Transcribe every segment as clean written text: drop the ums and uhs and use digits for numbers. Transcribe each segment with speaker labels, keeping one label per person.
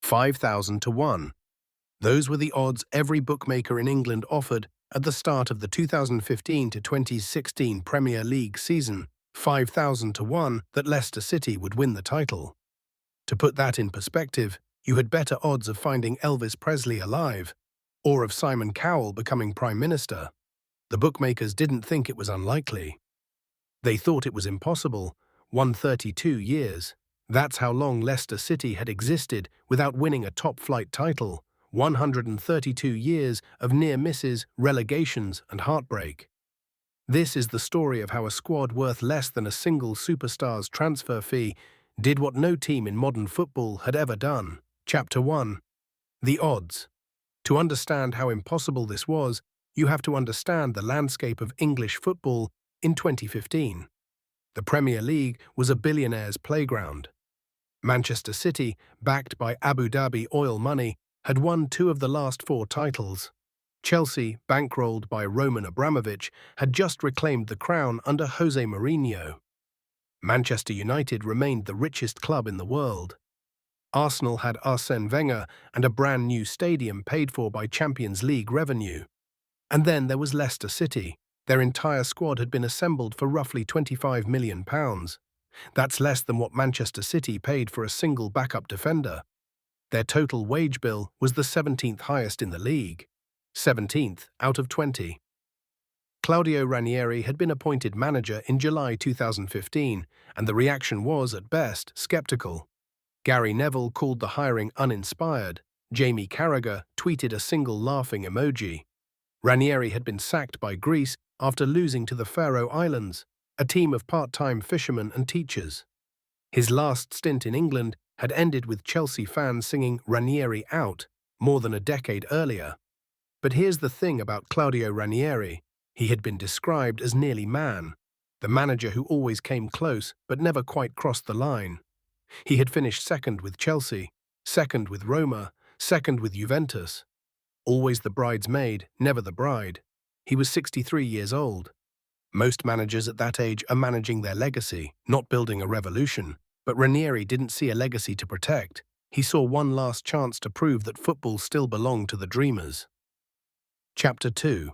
Speaker 1: 5,000 to 1. Those were the odds every bookmaker in England offered at the start of the 2015 to 2016 Premier League season, 5,000 to 1 that Leicester City would win the title. To put that in perspective, you had better odds of finding Elvis Presley alive, or of Simon Cowell becoming Prime Minister. The bookmakers didn't think it was unlikely. They thought it was impossible. 132 years. That's how long Leicester City had existed without winning a top-flight title. 132 years of near misses, relegations, and heartbreak. This is the story of how a squad worth less than a single superstar's transfer fee did what no team in modern football had ever done. Chapter 1. The odds. To understand how impossible this was, you have to understand the landscape of English football in 2015. The Premier League was a billionaire's playground. Manchester City, backed by Abu Dhabi oil money, had won 2 of the last 4 titles. Chelsea, bankrolled by Roman Abramovich, had just reclaimed the crown under Jose Mourinho. Manchester United remained the richest club in the world. Arsenal had Arsène Wenger and a brand new stadium paid for by Champions League revenue. And then there was Leicester City. Their entire squad had been assembled for roughly £25 million. That's less than what Manchester City paid for a single backup defender. Their total wage bill was the 17th highest in the league, 17th out of 20. Claudio Ranieri had been appointed manager in July 2015, and the reaction was, at best, skeptical. Gary Neville called the hiring uninspired. Jamie Carragher tweeted a single laughing emoji. Ranieri had been sacked by Greece after losing to the Faroe Islands, a team of part-time fishermen and teachers. His last stint in England had ended with Chelsea fans singing Ranieri out more than a decade earlier. But here's the thing about Claudio Ranieri. He had been described as nearly man, the manager who always came close but never quite crossed the line. He had finished second with Chelsea, second with Roma, second with Juventus. Always the bridesmaid, never the bride. He was 63 years old. Most managers at that age are managing their legacy, not building a revolution. But Ranieri didn't see a legacy to protect. He saw one last chance to prove that football still belonged to the dreamers. Chapter 2.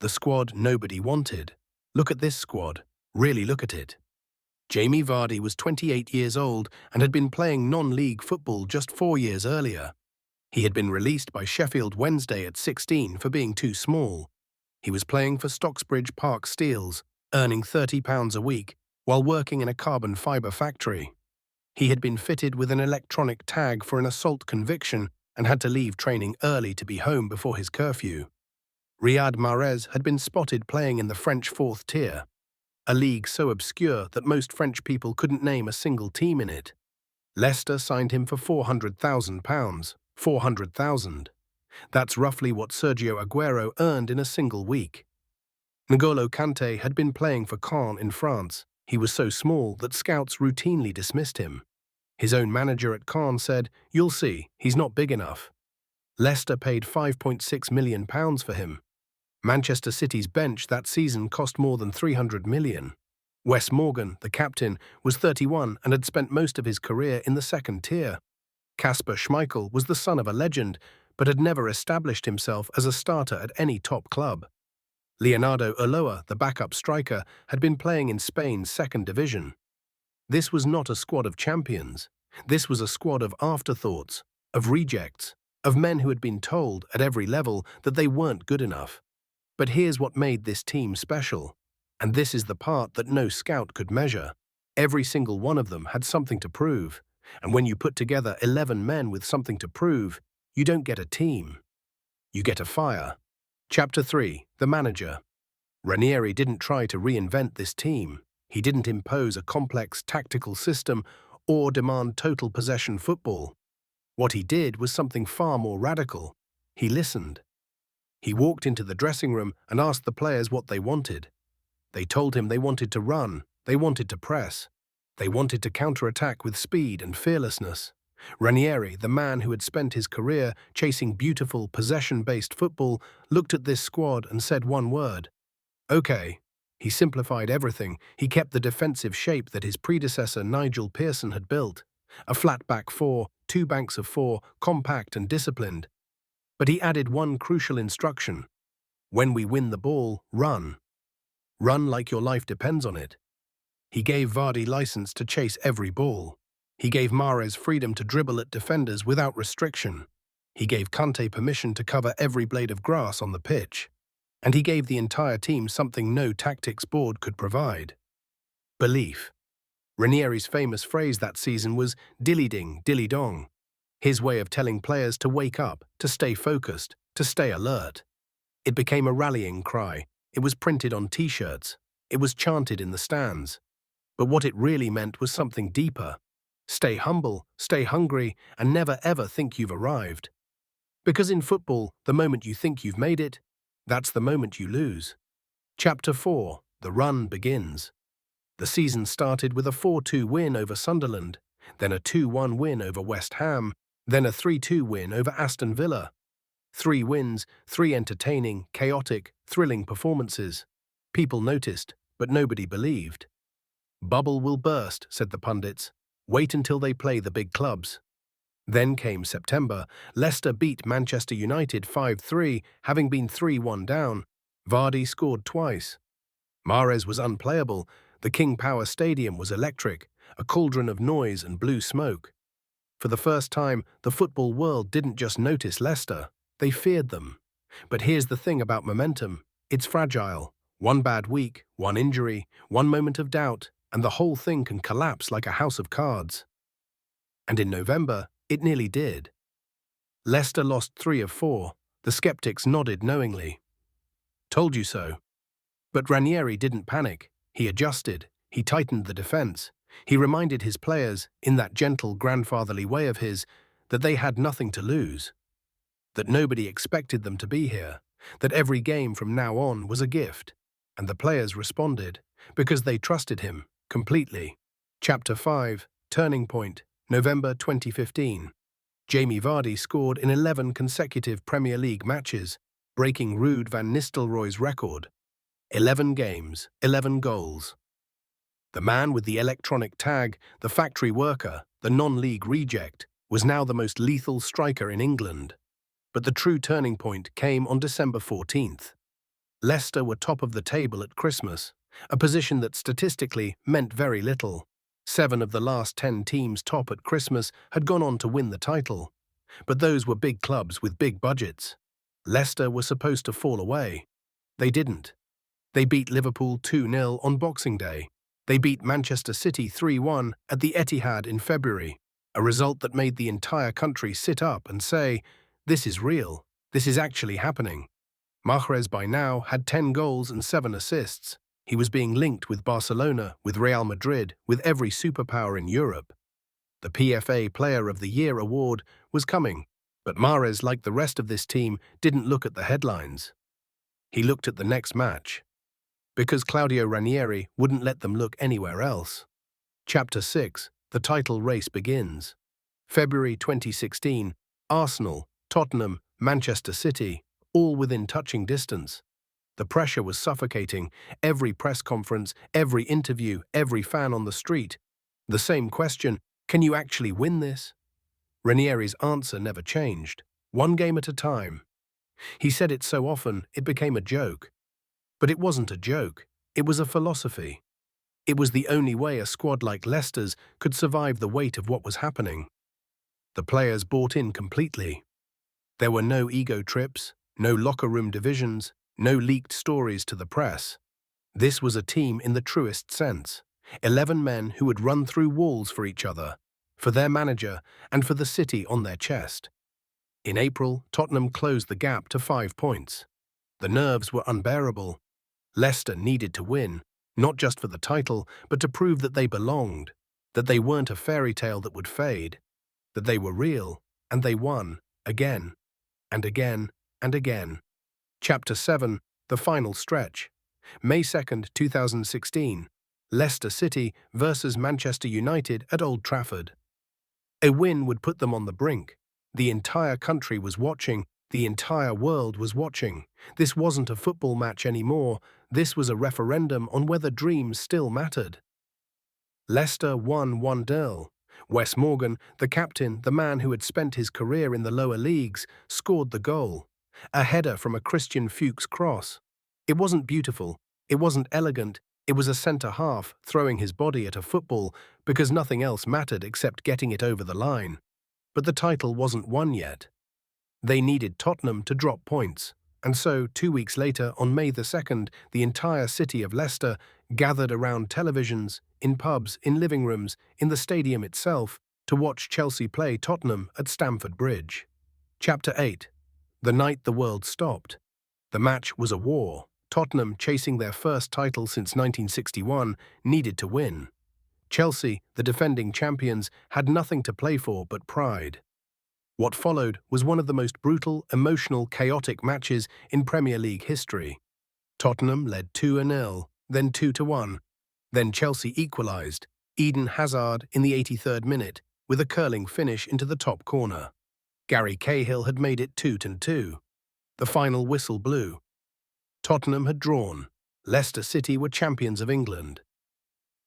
Speaker 1: The squad nobody wanted. Look at this squad. Really look at it. Jamie Vardy was 28 years old and had been playing non-league football just 4 years earlier. He had been released by Sheffield Wednesday at 16 for being too small. He was playing for Stocksbridge Park Steels, earning £30 a week, while working in a carbon fibre factory. He had been fitted with an electronic tag for an assault conviction and had to leave training early to be home before his curfew. Riyad Mahrez had been spotted playing in the French 4th tier, a league so obscure that most French people couldn't name a single team in it. Leicester signed him for £400,000. 400,000. That's roughly what Sergio Aguero earned in a single week. N'Golo Kanté had been playing for Caen in France. He was so small that scouts routinely dismissed him. His own manager at Caen said, "You'll see, he's not big enough." Leicester paid £5.6 million for him. Manchester City's bench that season cost more than £300 million. Wes Morgan, the captain, was 31 and had spent most of his career in the 2nd tier. Kasper Schmeichel was the son of a legend, but had never established himself as a starter at any top club. Leonardo Ulloa, the backup striker, had been playing in Spain's 2nd division. This was not a squad of champions. This was a squad of afterthoughts, of rejects, of men who had been told, at every level, that they weren't good enough. But here's what made this team special. And this is the part that no scout could measure. Every single one of them had something to prove. And when you put together 11 men with something to prove, you don't get a team. You get a fire. Chapter 3. The Manager. Ranieri didn't try to reinvent this team. He didn't impose a complex tactical system or demand total possession football. What he did was something far more radical. He listened. He walked into the dressing room and asked the players what they wanted. They told him they wanted to run, they wanted to press. They wanted to counterattack with speed and fearlessness. Ranieri, the man who had spent his career chasing beautiful, possession-based football, looked at this squad and said one word. Okay. He simplified everything. He kept the defensive shape that his predecessor Nigel Pearson had built. A flat back four, two banks of four, compact and disciplined. But he added one crucial instruction. When we win the ball, run. Run like your life depends on it. He gave Vardy license to chase every ball. He gave Mahrez freedom to dribble at defenders without restriction. He gave Kanté permission to cover every blade of grass on the pitch. And he gave the entire team something no tactics board could provide. Belief. Ranieri's famous phrase that season was dilly-ding, dilly-dong. His way of telling players to wake up, to stay focused, to stay alert. It became a rallying cry. It was printed on T-shirts. It was chanted in the stands. But what it really meant was something deeper. Stay humble, stay hungry, and never ever think you've arrived. Because in football, the moment you think you've made it, that's the moment you lose. Chapter 4. The run begins. The season started with a 4-2 win over Sunderland, then a 2-1 win over West Ham, then a 3-2 win over Aston Villa. 3 wins, 3 entertaining, chaotic, thrilling performances. People noticed, but nobody believed. Bubble will burst, said the pundits. Wait until they play the big clubs. Then came September. Leicester beat Manchester United 5-3, having been 3-1 down. Vardy scored twice. Mahrez was unplayable. The King Power Stadium was electric, a cauldron of noise and blue smoke. For the first time, the football world didn't just notice Leicester, they feared them. But here's the thing about momentum. It's fragile. One bad week, one injury, one moment of doubt, and the whole thing can collapse like a house of cards. And in November, it nearly did. Leicester lost 3 of 4. The skeptics nodded knowingly. Told you so. But Ranieri didn't panic. He adjusted. He tightened the defense. He reminded his players, in that gentle grandfatherly way of his, that they had nothing to lose. That nobody expected them to be here. That every game from now on was a gift. And the players responded, because they trusted him, completely. Chapter 5, Turning Point, November 2015. Jamie Vardy scored in 11 consecutive Premier League matches, breaking Ruud van Nistelrooy's record. 11 games, 11 goals. The man with the electronic tag, the factory worker, the non-league reject, was now the most lethal striker in England. But the true turning point came on December 14th. Leicester were top of the table at Christmas, a position that statistically meant very little. 7 of the last 10 teams top at Christmas had gone on to win the title. But those were big clubs with big budgets. Leicester were supposed to fall away. They didn't. They beat Liverpool 2-0 on Boxing Day. They beat Manchester City 3-1 at the Etihad in February, a result that made the entire country sit up and say, "This is real. This is actually happening." Mahrez by now had 10 goals and 7 assists. He was being linked with Barcelona, with Real Madrid, with every superpower in Europe. The PFA Player of the Year award was coming, but Mahrez, like the rest of this team, didn't look at the headlines. He looked at the next match, because Claudio Ranieri wouldn't let them look anywhere else. Chapter 6, The Title Race begins. February 2016, Arsenal, Tottenham, Manchester City, all within touching distance. The pressure was suffocating. Every press conference, every interview, every fan on the street. The same question, can you actually win this? Ranieri's answer never changed. One game at a time. He said it so often, it became a joke. But it wasn't a joke. It was a philosophy. It was the only way a squad like Leicester's could survive the weight of what was happening. The players bought in completely. There were no ego trips, no locker room divisions, no leaked stories to the press. This was a team in the truest sense. 11 men who would run through walls for each other, for their manager, and for the city on their chest. In April, Tottenham closed the gap to 5 points. The nerves were unbearable. Leicester needed to win, not just for the title, but to prove that they belonged, that they weren't a fairy tale that would fade, that they were real, and they won, again, and again, and again. Chapter 7, The Final Stretch. May 2nd, 2016. Leicester City versus Manchester United at Old Trafford. A win would put them on the brink. The entire country was watching. The entire world was watching. This wasn't a football match anymore. This was a referendum on whether dreams still mattered. Leicester won 1-0. Wes Morgan, the captain, the man who had spent his career in the lower leagues, scored the goal. A header from a Christian Fuchs cross. It wasn't beautiful, it wasn't elegant, it was a centre-half throwing his body at a football because nothing else mattered except getting it over the line. But the title wasn't won yet. They needed Tottenham to drop points. And so, 2 weeks later, on May the 2nd, the entire city of Leicester gathered around televisions, in pubs, in living rooms, in the stadium itself, to watch Chelsea play Tottenham at Stamford Bridge. Chapter 8. The night the world stopped. The match was a war. Tottenham, chasing their first title since 1961, needed to win. Chelsea, the defending champions, had nothing to play for but pride. What followed was one of the most brutal, emotional, chaotic matches in Premier League history. Tottenham led 2-0, then 2-1. Then Chelsea equalised, Eden Hazard in the 83rd minute, with a curling finish into the top corner. Gary Cahill had made it 2-2. The final whistle blew. Tottenham had drawn. Leicester City were champions of England.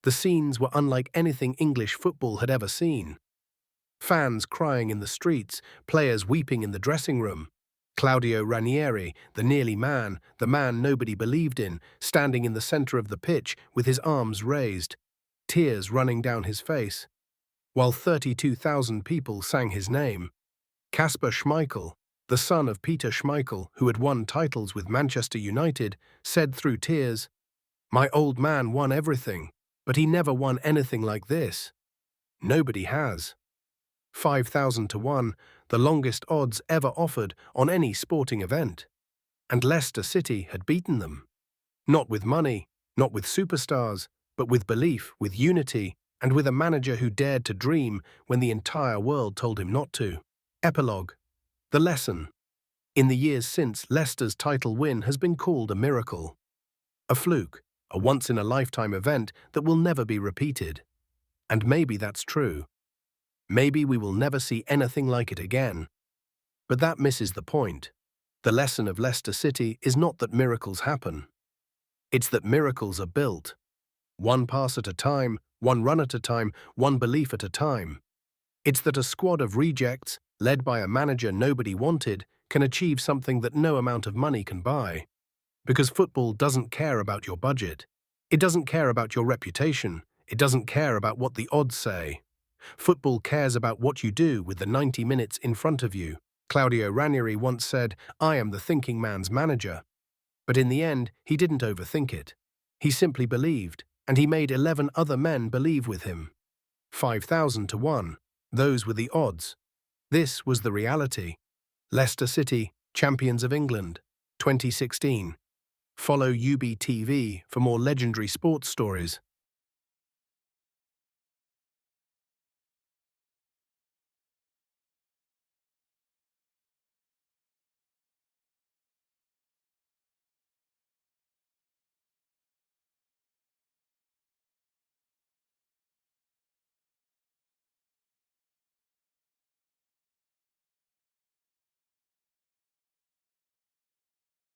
Speaker 1: The scenes were unlike anything English football had ever seen. Fans crying in the streets, players weeping in the dressing room. Claudio Ranieri, the nearly man, the man nobody believed in, standing in the centre of the pitch with his arms raised, tears running down his face, while 32,000 people sang his name. Kasper Schmeichel, the son of Peter Schmeichel, who had won titles with Manchester United, said through tears, "My old man won everything, but he never won anything like this. Nobody has." 5,000-1, the longest odds ever offered on any sporting event. And Leicester City had beaten them. Not with money, not with superstars, but with belief, with unity, and with a manager who dared to dream when the entire world told him not to. Epilogue. The lesson. In the years since, Leicester's title win has been called a miracle. A fluke, a once-in-a-lifetime event that will never be repeated. And maybe that's true. Maybe we will never see anything like it again. But that misses the point. The lesson of Leicester City is not that miracles happen. It's that miracles are built. One pass at a time, one run at a time, one belief at a time. It's that a squad of rejects, led by a manager nobody wanted, can achieve something that no amount of money can buy. Because football doesn't care about your budget. It doesn't care about your reputation. It doesn't care about what the odds say. Football cares about what you do with the 90 minutes in front of you. Claudio Ranieri once said, "I am the thinking man's manager." But in the end, he didn't overthink it. He simply believed, and he made 11 other men believe with him. 5,000-1. Those were the odds. This was the reality. Leicester City, champions of England, 2016. Follow UBTV for more legendary sports stories.